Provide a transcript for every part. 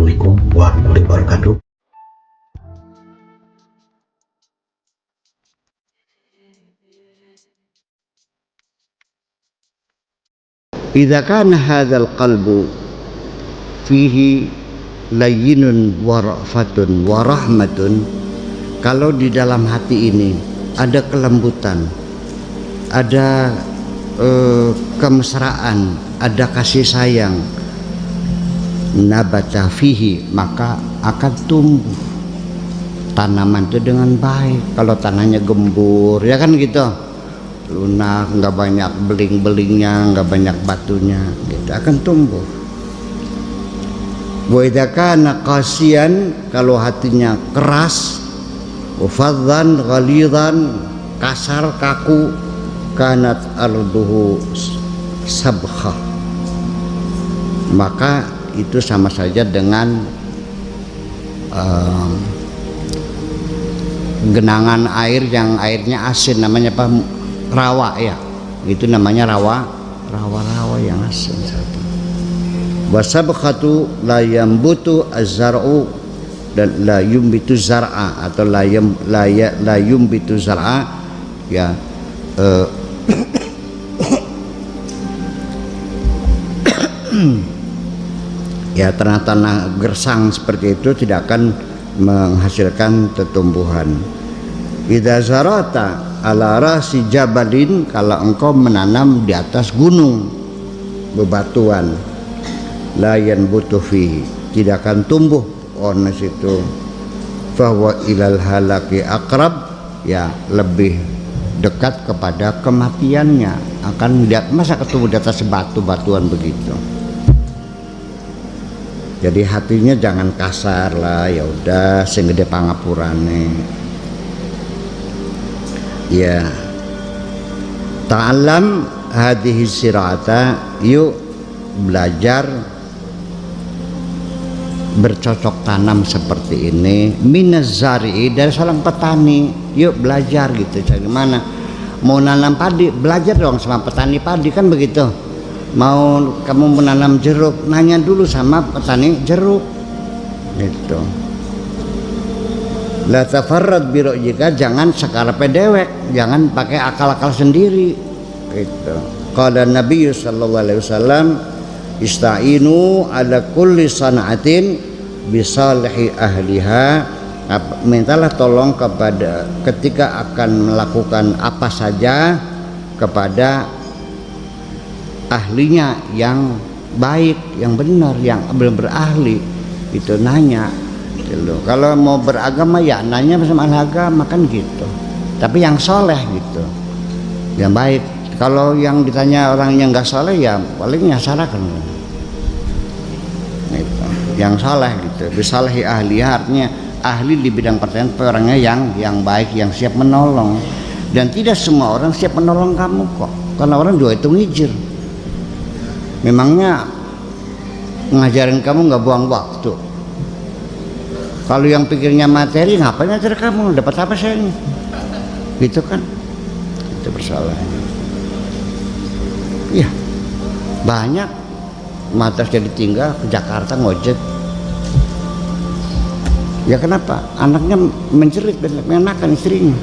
Assalamualaikum warahmatullahi wabarakatuh. Idza kana hadzal qalbu fihi layyinun wa rafatun wa rahmatun, kalau di dalam hati ini ada kelembutan, ada kemesraan, ada kasih sayang, nabata fihi, maka akan tumbuh tanaman itu dengan baik. Kalau tanahnya gembur, ya kan gitu, lunak, nggak banyak beling-belingnya, nggak banyak batunya, gitu, akan tumbuh. Wa idza kana qasiyan, kalau hatinya keras, wafadzan ghalidhan, kasar, kaku, kanat arduhu sabkha, maka itu sama saja dengan genangan air yang airnya asin, namanya apa? Rawa, ya, itu namanya rawa yang asin. Wasabkhatu la yambutu az-zar'u, dan la yumbitu zar'a, atau la yumbitu zar'a, ya, ya, tanah-tanah gersang seperti itu tidak akan menghasilkan tumbuhan. Idza zarata ala rasi jabalin, kalau engkau menanam di atas gunung bebatuan, la yanbutu fihi, tidak akan tumbuh pohon situ. Bahwa ilal halaki akrab, ya, lebih dekat kepada kematiannya. Akan lihat, masa ketemu di atas batu-batuan begitu. Jadi hatinya jangan kasar lah, ya udah, sing gede pangapurane. Ya, ta'allam hadhihi sirata, yuk belajar bercocok tanam seperti ini, minaz zari'i, dari seorang petani. Yuk belajar gitu, cari mana mau nanam padi, belajar dong sama petani padi, kan begitu. Mau kamu menanam jeruk, nanya dulu sama petani jeruk, gitu. La tafarrad bi ra'yika, jangan sekarepe dewek, jangan pakai akal-akal sendiri, gitu. Qala Nabi sallallahu alaihi wasallam, ista'inu ala kulli sana'atin bisalihi ahliha, mintalah tolong kepada ketika akan melakukan apa saja kepada ahlinya yang baik, yang benar, yang benar ahli. Itu nanya gitu. Kalau mau beragama ya nanya sama ahli agama, kan gitu, tapi yang soleh gitu, yang baik. Kalau yang ditanya orang yang nggak soleh, ya paling nyasarakan gitu. Yang soleh gitu, bisalehi ahli, artinya ahli di bidang pertanian, orangnya yang baik, yang siap menolong. Dan tidak semua orang siap menolong kamu kok, karena orang juga itu ngijir. Memangnya ngajarin kamu nggak buang waktu? Kalau yang pikirnya materi, ngapain ngajar kamu? Dapat apa saya ini? Gitu kan? Itu persoalannya. Iya, banyak matas jadi tinggal ke Jakarta ngojek. Ya kenapa? Anaknya menjerit, menakan istrinya.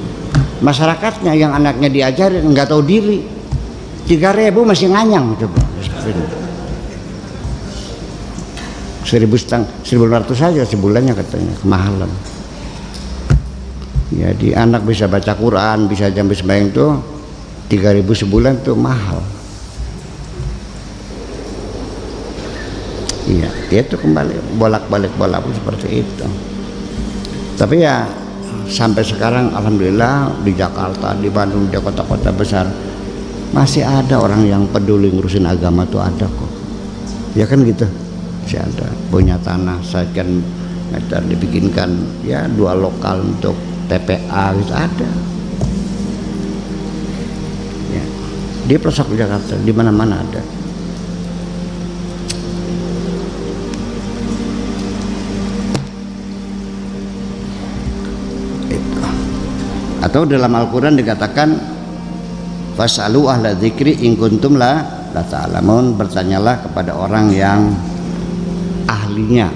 Masyarakatnya yang anaknya diajarin nggak tahu diri. 3.000 masih nganyang, coba. 1.500 saja sebulannya katanya, kemahalan. Jadi anak bisa baca Quran, bisa jam sembahyang tuh 3.000 sebulan tuh mahal. Iya, itu kembali bolak-balik seperti itu. Tapi ya sampai sekarang alhamdulillah di Jakarta, di Bandung, di kota-kota besar masih ada orang yang peduli ngurusin agama tuh, ada kok. Ya kan gitu, masih ada. Punya tanah sekian meter dibikinkan ya 2 lokal untuk TPA gitu, ada. Ya, di pelosok Jakarta, di mana-mana ada. Itu. Atau dalam Al-Quran dikatakan, fasalu ahla dzikri in kuntum la ta'lamun, bertanyalah kepada orang yang ahlinya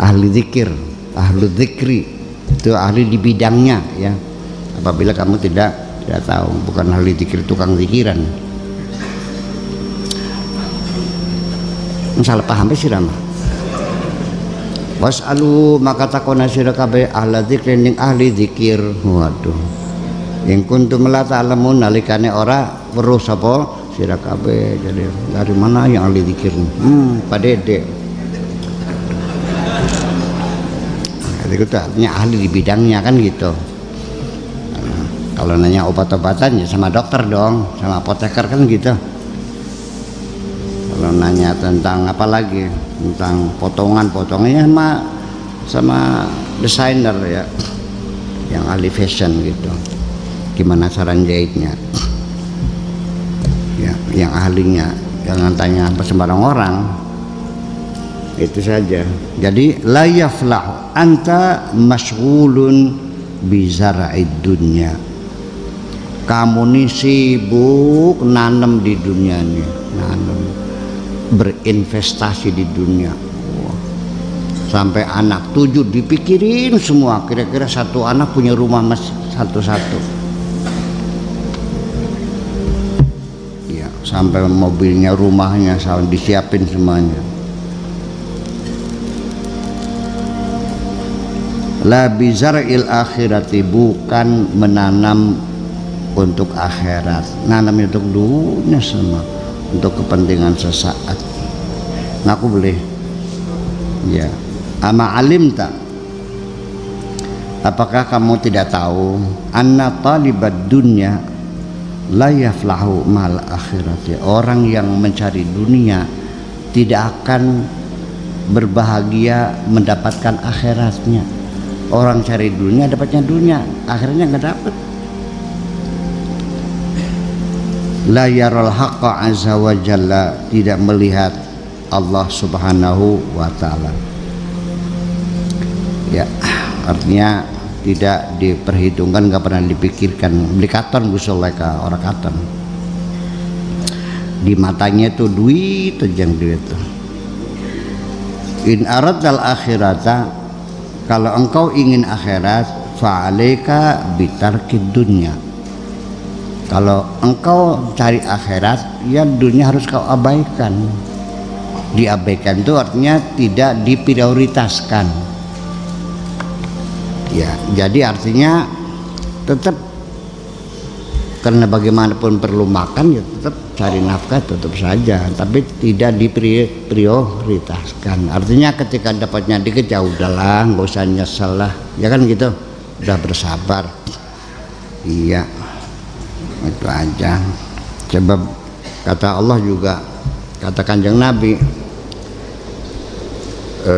ahli zikir, ahlu zikri itu ahli di bidangnya ya. Apabila kamu tidak tahu, bukan ahli zikir tukang zikiran. Salah paham sih Rama. Was'alu maka takona sira kabeh ahli zikir ning ahli zikir. Waduh. Ing kuntum la ta'lamun nalikane ora weruh sapa sira kabeh. Jadi dari mana yang ahli zikir? Pak Dede. Itu artinya ahli di bidangnya kan gitu. Kalau nanya obat-obatan ya sama dokter dong, sama apoteker kan gitu. Kalau nanya tentang apa lagi, tentang potongannya sama desainer ya, yang ahli fashion gitu. Gimana cara jahitnya? Ya, yang ahlinya, jangan tanya sembarang orang. Itu saja. Jadi la yaflahu anta masyghulun bi zara'id dunya. Kamu nih sibuk nanam di dunia nih, nanam, berinvestasi di dunia. Sampai anak 7 dipikirin semua, kira-kira satu anak punya rumah satu-satu. Ya, sampai mobilnya, rumahnya disiapin semuanya. La bizar'il akhirati, bukan menanam untuk akhirat, nanam untuk dunia semua, untuk kepentingan sesaat. Ngaku boleh ya. Ama alimta, apakah kamu tidak tahu anna talibad dunya la yaflahu mal akhirati, orang yang mencari dunia tidak akan berbahagia mendapatkan akhiratnya. Orang cari dunia dapatnya dunia, akhirnya nggak dapat. La yaral haqqa azza wa jalla, tidak melihat Allah subhanahu wa ta'ala. Ya, artinya tidak diperhitungkan, nggak pernah dipikirkan. Beli katon gusoleka orang katon. Di matanya itu duit aja, duit itu. In aradal akhirata, kalau engkau ingin akhirat, fa'alaika bitarkid dunya. Kalau engkau cari akhirat, ya dunia harus kau abaikan. Diabaikan itu artinya tidak diprioritaskan. Ya, jadi artinya tetap, karena bagaimanapun perlu makan ya tetap cari nafkah tetap saja, tapi tidak diprioritaskan. Artinya ketika dapatnya dikit ya udahlah, nggak usah nyesel lah, ya kan gitu, udah bersabar. Iya, itu aja. Sebab kata Allah juga, kata Kanjeng Nabi,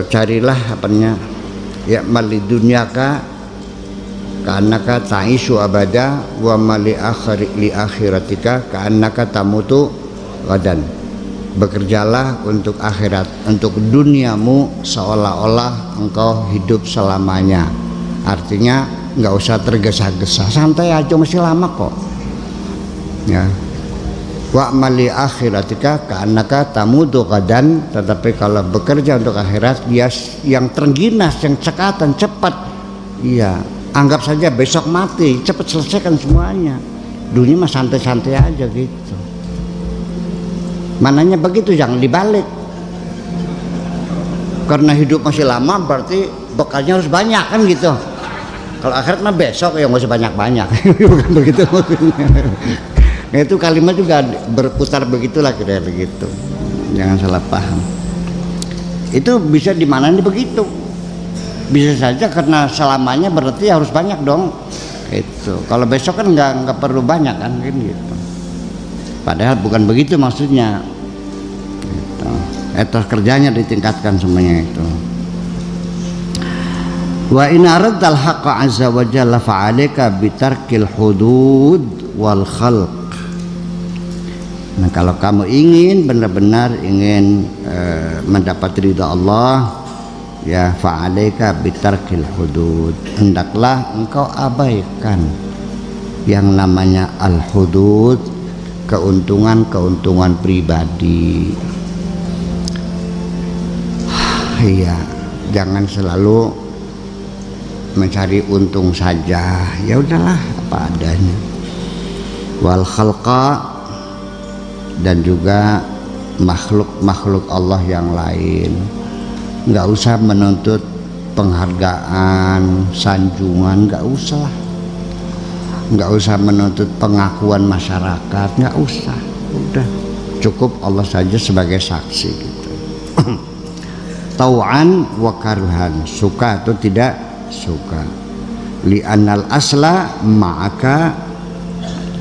carilah apanya ya mali dunyaka ka'annaka ta'isu abada wa mali akhiratika ka'annaka tamutu wadan. Bekerjalah untuk akhirat, untuk duniamu seolah-olah engkau hidup selamanya. Artinya nggak usah tergesa-gesa, santai aja, masih lama kok ya. Wa mali akhiratika ka'annaka tamutu qadan, tetapi kalau bekerja untuk akhirat dia yang terengginas, yang cekatan, cepat. Iya, anggap saja besok mati, cepat selesaikan semuanya. Dunia mah santai-santai aja gitu. Mananya begitu, jangan dibalik. Karena hidup masih lama berarti bekalnya harus banyak kan gitu. Kalau akhirat mah besok ya nggak usah banyak-banyak. Bukan begitu maksudnya. Nah, itu kalimat juga berputar begitulah, kira-kira begitu. Jangan salah paham. Itu bisa dimaknai begitu. Bisa saja karena selamanya berarti harus banyak dong. Itu. Kalau besok kan nggak perlu banyak kan gitu. Padahal bukan begitu maksudnya. Gitu. Etos kerjanya ditingkatkan semuanya itu. Wa in aradtal haqqa azza wa jalla fa'alika bitarkil hudud wal khalq. Nah, kalau kamu ingin benar-benar ingin mendapat ridha Allah, ya fa'alaika bitarkil hudud, hendaklah engkau abaikan yang namanya al-hudud, keuntungan pribadi. Iya, Jangan selalu mencari untung saja, ya udahlah apa adanya. Wal khalqa, dan juga makhluk-makhluk Allah yang lain, nggak usah menuntut penghargaan, sanjungan, nggak usah. Nggak usah menuntut pengakuan masyarakat, nggak usah. Udah cukup Allah saja sebagai saksi gitu. Tau'an wa karhan, suka atau tidak suka. Li'annal asla ma'aka,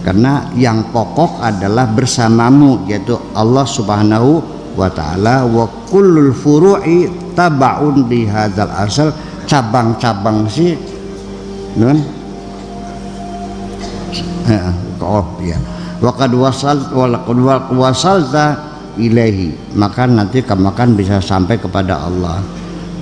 karena yang pokok adalah bersamamu, yaitu Allah Subhanahu wa ta'ala. Wa kullul furu'i taba'un di hadzal asal, cabang-cabang sih nun. Oh ya, waqad wasalta ilaihi, maka nanti kamu akan bisa sampai kepada Allah.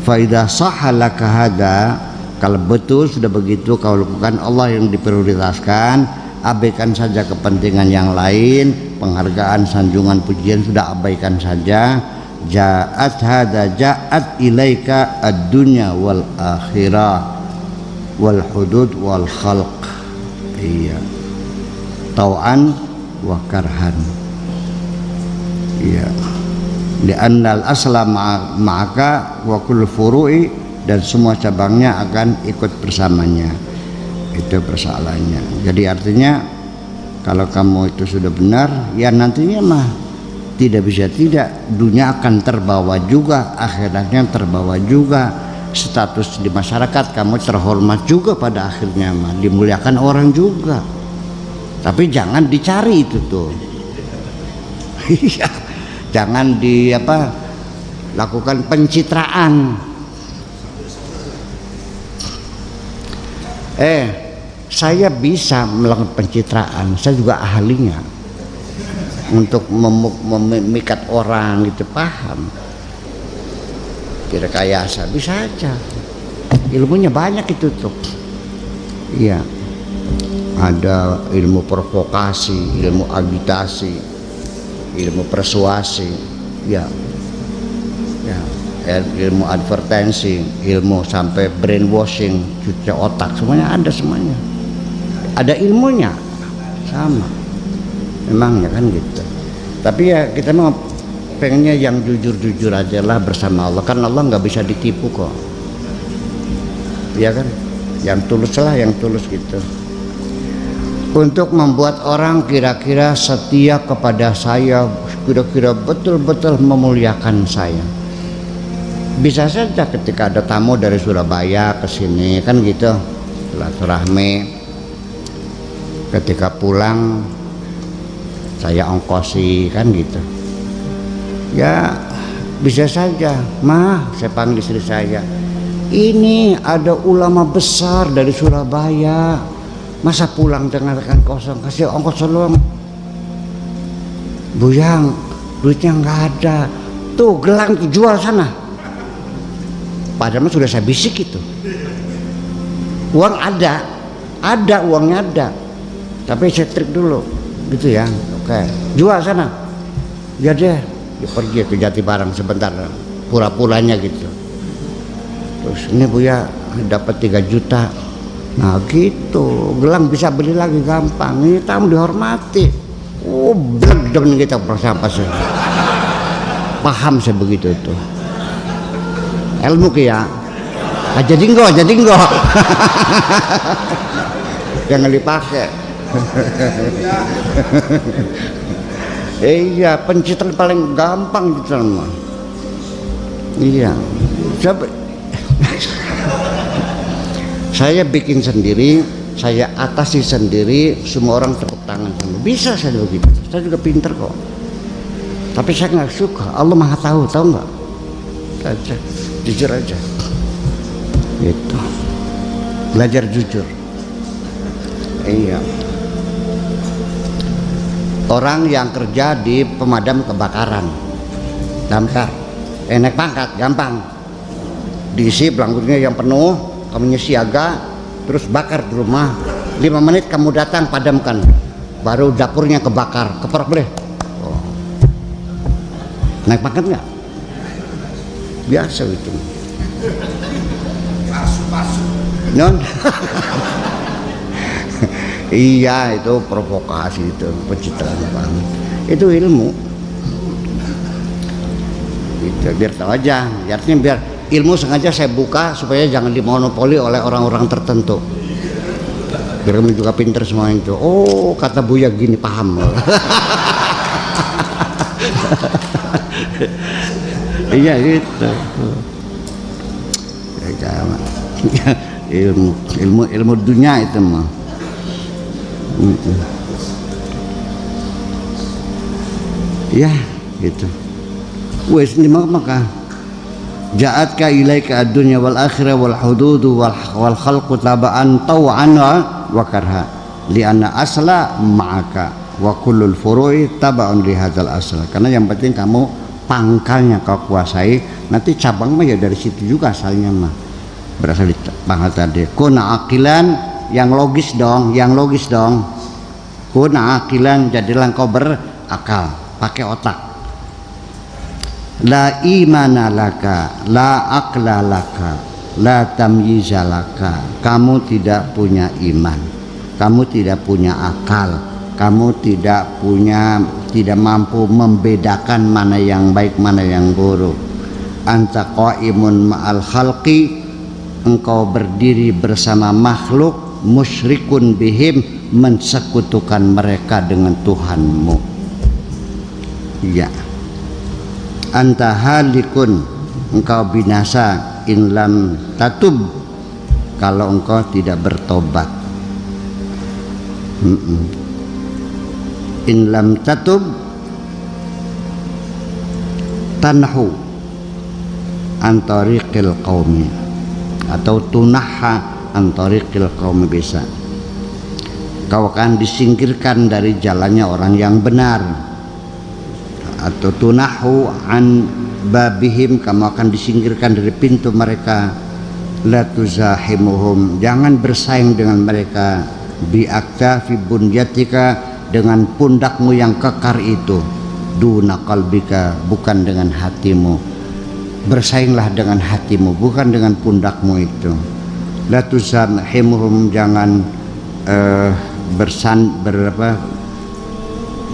Fa idza sahhalaka hada, kalau betul sudah begitu kau lakukan Allah yang diprioritaskan, abaikan saja kepentingan yang lain, penghargaan, sanjungan, pujian sudah abaikan saja. Ja'at hada ja'at ilaika ad-dunya wal akhirah wal hudud wal khalq. Iya, tau'an wa karhan. Iya, li'annal asla ma'aka wa kullu furu'i, dan semua cabangnya akan ikut bersamanya. Itu persoalannya. Jadi artinya kalau kamu itu sudah benar, ya nantinya mah tidak bisa tidak, dunia akan terbawa juga, akhiratnya terbawa juga, status di masyarakat kamu terhormat juga pada akhirnya mah, dimuliakan orang juga. Tapi jangan dicari itu tuh. Jangan lakukan pencitraan. Saya bisa melakukan pencitraan, saya juga ahlinya untuk memikat orang gitu, paham? Direkayasa bisa aja, ilmunya banyak itu tuh. Iya, ada ilmu provokasi, ilmu agitasi, ilmu persuasi, ya, ilmu advertensi, ilmu sampai brainwashing, cuci otak, semuanya ada, semuanya ada ilmunya sama. Memang ya kan gitu. Tapi ya kita mau pengennya yang jujur-jujur aja lah bersama Allah, kan Allah nggak bisa ditipu kok, ya kan? Yang tulus lah, yang tulus gitu. Untuk membuat orang kira-kira setia kepada saya, kira-kira betul-betul memuliakan saya. Bisa saja ketika ada tamu dari Surabaya ke sini kan gitu, silaturahmi. Ketika pulang saya ongkosi kan gitu. Ya bisa saja, mah saya panggil istri saya, ini ada ulama besar dari Surabaya, masa pulang dengan rekan kosong, kasih ongkos doang. Buyang, duitnya nggak ada, tuh gelang jual sana. Padahal sudah saya bisik itu, uang ada uangnya ada, tapi saya trik dulu gitu ya. Oke, jual sana, ya deh, dia pergi ke Jatibarang sebentar, pura-puranya gitu. Terus ini Buya dapat 3 juta, nah gitu, gelang bisa beli lagi gampang. Ini tamu dihormati, bledem kita apa sih? Paham saya begitu itu, ilmu ya. Jadi enggak, jangan dipakai. Iya, pencitraan paling gampang gitu mah. Iya, saya bikin sendiri, saya atasi sendiri, semua orang tepuk tangan sama. Bisa saya begitu, saya juga pinter kok. Tapi saya nggak suka. Allah Maha tahu nggak? Aja, jujur aja. Gitu. Belajar jujur. Iya. Orang yang kerja di pemadam kebakaran, damkar, naik pangkat gampang, diisi belangkunya yang penuh, kamu siaga, terus bakar di rumah, 5 menit kamu datang padamkan, baru dapurnya kebakar, keprok boleh. Naik pangkat nggak? Biasa itu. Non. Iya, itu provokasi, itu pencitraan banget. Itu ilmu. Itu biar tahu aja. Artinya biar ilmu sengaja saya buka supaya jangan dimonopoli oleh orang-orang tertentu. Biar kamu juga pinter semua itu. Oh, kata Buya gini, paham. Iya gitu. Ilmu dunia itu mah. Ya gitu. Wes ini maka ja'atka ilaika ad-dunya wal akhirah wal hududu wal khalqu taba'an taw'an wa karha li'anna asla ma'aka wa kullul furu'i taba'un li hadzal asla. Karena yang penting kamu pangkalnya kau kuasai, nanti cabang mah ya dari situ juga asalnya mah. Berasal di pangkal tadi. Kuna aqilan, yang logis dong, Kuna aqilan, jadilah kau berakal, pakai otak. La imana laka, la aqla laka, la tamyiza laka. Kamu tidak punya iman, kamu tidak punya akal, kamu tidak mampu membedakan mana yang baik, mana yang buruk. Anta qaimun ma'al khalqi, engkau berdiri bersama makhluk, musyrikun bihim, mensekutukan mereka dengan Tuhanmu. Ya. Anta halikun, engkau binasa, in lam tatub, kalau engkau tidak bertobat. In lam tatub tanhu antariqil qaumi, atau tunaha antariqil qaumi, bisa kau akan disingkirkan dari jalannya orang yang benar, atau tunahu an babihim, kamu akan disingkirkan dari pintu mereka. La tuzahimuhum, jangan bersaing dengan mereka. Bi aktafi bunyatika, dengan pundakmu yang kekar itu. Duna qalbika, bukan dengan hatimu. Bersainglah dengan hatimu, bukan dengan pundakmu itu. La tuzahimuhum, jangan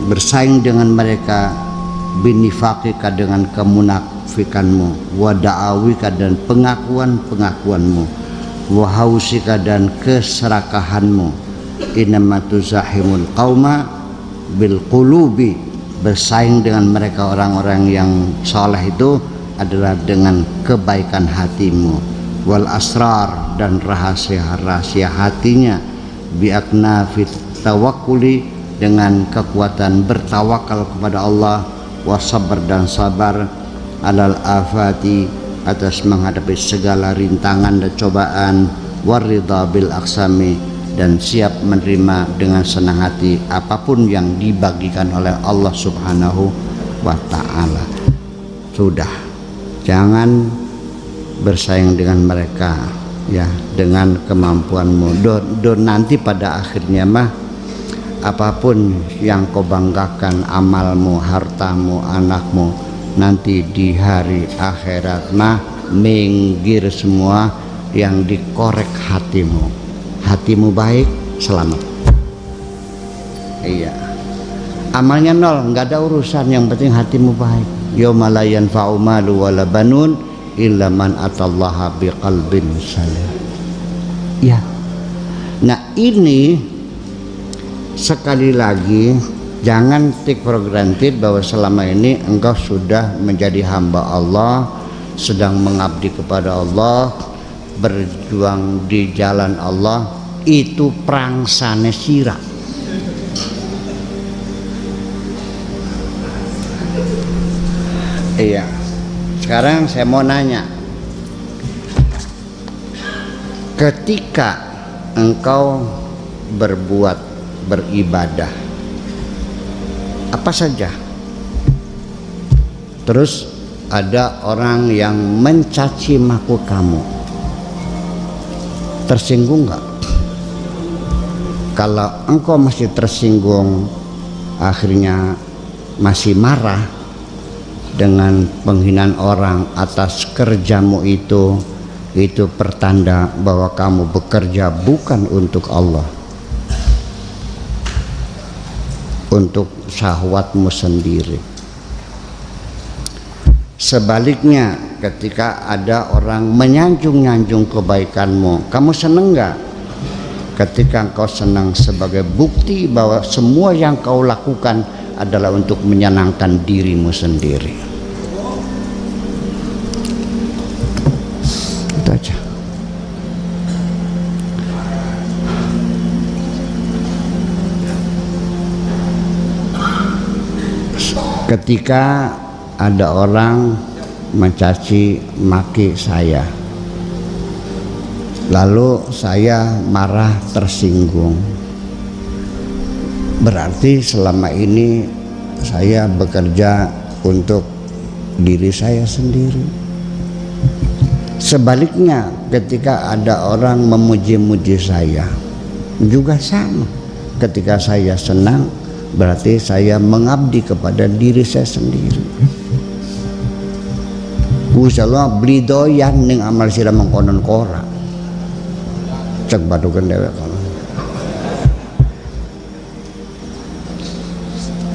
bersaing dengan mereka. Binifaqika, dengan kemunafikanmu. Wa da'awika, dan pengakuanmu. Wa hausika, dan keserakahanmu. Innama tuzahimul qauma bil qulubi, bersaing dengan mereka orang-orang yang saleh itu adalah dengan kebaikan hatimu. Wal asrar, dan rahasia-rahasia hatinya. Bi aknafit tawakkuli, dengan kekuatan bertawakal kepada Allah. Wasabar, dan sabar. Alal afati, atas menghadapi segala rintangan dan cobaan. Waridha bil aksami, dan siap menerima dengan senang hati apapun yang dibagikan oleh Allah Subhanahu wa ta'ala. Sudah, jangan bersaing dengan mereka ya, dengan kemampuanmu. Nanti pada akhirnya mah apapun yang kau banggakan, amalmu, hartamu, anakmu, nanti di hari akhirat mah minggir semua, yang dikorek hatimu. Hatimu baik, selamat. Iya, amalnya nol, nggak ada urusan, yang penting hatimu baik. Yauma la yanfa'u malu wala banun illa man atallaha biqalbin salim. Ya. Nah, ini sekali lagi, jangan take for granted bahwa selama ini engkau sudah menjadi hamba Allah, sedang mengabdi kepada Allah, berjuang di jalan Allah. Itu prangsane sira. Iya. Sekarang saya mau nanya, ketika engkau beribadah apa saja, terus ada orang yang mencaci maki kamu, tersinggung nggak? Kalau engkau masih tersinggung, akhirnya masih marah dengan penghinaan orang atas kerjamu itu, itu pertanda bahwa kamu bekerja bukan untuk Allah, untuk syahwatmu sendiri. Sebaliknya, ketika ada orang menyanjung-nyanjung kebaikanmu, kamu senang nggak? Ketika engkau senang sebagai bukti bahwa semua yang kau lakukan adalah untuk menyenangkan dirimu sendiri. Itu aja. Ketika ada orang mencaci maki saya, lalu saya marah, tersinggung, berarti selama ini saya bekerja untuk diri saya sendiri. Sebaliknya, ketika ada orang memuji-muji saya juga sama. Ketika saya senang, berarti saya mengabdi kepada diri saya sendiri. Gusti Allah beli doyan ning amal sira mengkonon kora. Cek badukan dewek kalau.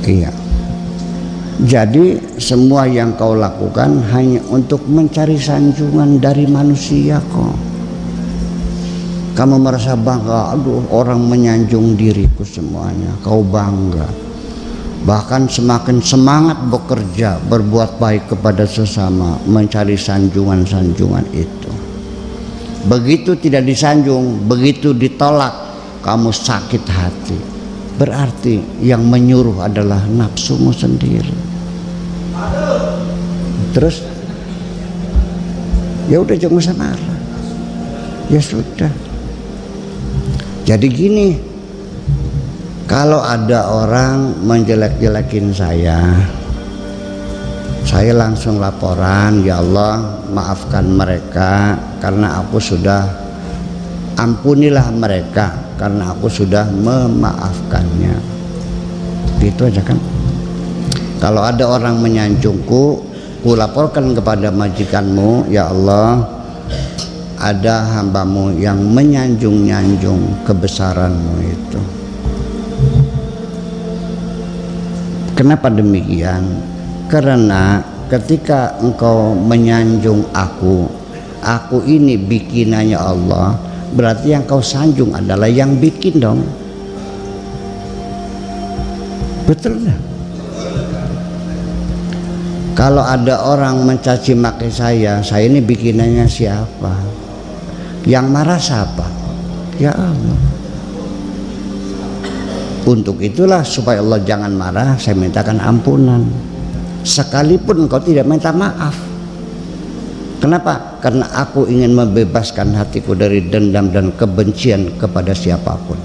Iya. Jadi semua yang kau lakukan hanya untuk mencari sanjungan dari manusia kok. Kamu merasa bangga, aduh orang menyanjung diriku semuanya. Kau bangga. Bahkan semakin semangat bekerja, berbuat baik kepada sesama, mencari sanjungan-sanjungan itu. Begitu tidak disanjung, begitu ditolak, kamu sakit hati. Berarti yang menyuruh adalah nafsumu sendiri. Terus, ya udah jangan usah marah. Ya sudah. Jadi gini. Kalau ada orang menjelek-jelekin saya langsung laporan, ya Allah maafkan mereka karena aku sudah, ampunilah mereka karena aku sudah memaafkannya. Gitu aja kan. Kalau ada orang menyanjungku, ku laporkan kepada majikanmu, ya Allah ada hambamu yang menyanjung-nyanjung kebesaranmu itu. Kenapa demikian? Karena ketika engkau menyanjung aku ini bikinannya Allah, berarti yang kau sanjung adalah yang bikin dong. Betul nggak? Kalau ada orang mencaci maki saya ini bikinannya siapa? Yang marah siapa? Ya Allah. Untuk itulah supaya Allah jangan marah, saya mintakan ampunan. Sekalipun engkau tidak minta maaf. Kenapa? Karena aku ingin membebaskan hatiku dari dendam dan kebencian kepada siapapun.